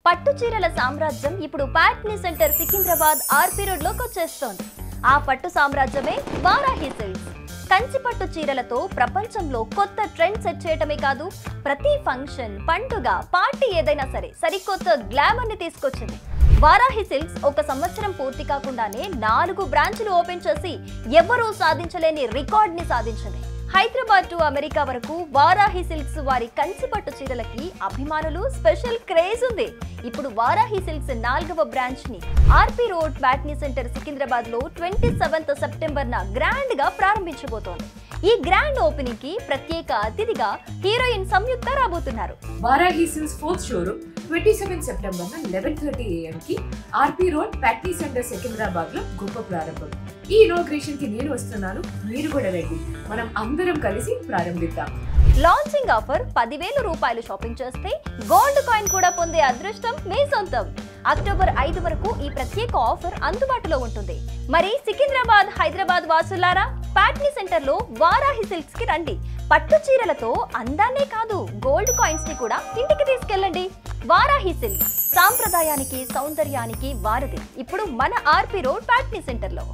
పట్టు చీరల సామ్రాజ్యం ఇప్పుడు Patny centre Secunderabad RP road లోకి వచ్చేస్తోంది. ఆ పట్టు సామ్రాజ్యమే వారాహి సిల్క్స్. కంచి పట్టు చీరలతో ప్రపంచంలో కొత్త ట్రెండ్ సెట్ చేయటమే కాదు, ప్రతి ఫంక్షన్, పండుగ, పార్టీ ఏదైనా సరే సరికొత్త గ్లామర్ ని తీసుకొచ్చింది. వారాహి సిల్క్స్ ఒక సంవత్సరం పూర్తి కాకుండానే 4 బ్రాంచ్లు ఓపెన్ చేసి ఎవరూ సాధించలేని రికార్డ్ ని సాధించింది. హైదరాబాద్ టు అమెరికా వరకు వారాహి సిల్క్స్ వారి కంచి పట్టు చీరలకి అభిమానులు స్పెషల్ క్రేజ్ ఉంది. ఇప్పుడు వారాహి సిల్క్స్ 4వ బ్రాంచ్ ని RP road Patny centre Secunderabad లో 27th సెప్టెంబర్ న గ్రాండ్ గా ప్రారంభించబోతోంది. ఈ గ్రాండ్ ఓపెనింగ్ కి ప్రత్యేక అతిథిగా హీరోయిన్ సంయుక్త రాబోతున్నారు. Varahi silks 4th showroom 27 September 11:30 AM కి RP road Patny centre Secunderabad లో గొప్ప ప్రారంభం. ఈ ఇనాగ్రేషన్ కి నేను వస్తున్నాను, మీరు కూడా రండి, మనం అందరం కలిసి ప్రారంభిద్దాం. లాంచింగ్ ఆఫర్ 10,000 రూపాయలు షాపింగ్ చేస్తే గోల్డ్ కాయిన్ కూడా పొందే అదృష్టం మీ సొంతం. అక్టోబర్ 5 వరకు ఈ ప్రత్యేక ఆఫర్ అందుబాటులో ఉంటుంది. మరి సికింద్రాబాద్, హైదరాబాద్ వాసులారా, ప్యాట్నీ సెంటర్ లో వారాహి సిల్క్స్ కి రండి. పట్టు చీరలతో అందాన్నే కాదు, గోల్డ్ కాయిన్స్ ని కూడా ఇంటికి తీసుకెళ్ళండి. వారాహి సిల్క్స్ సాంప్రదాయానికి, సౌందర్యానికి వారధి. ఇప్పుడు మన ఆర్పీ రోడ్ ప్యాట్నీ సెంటర్ లో.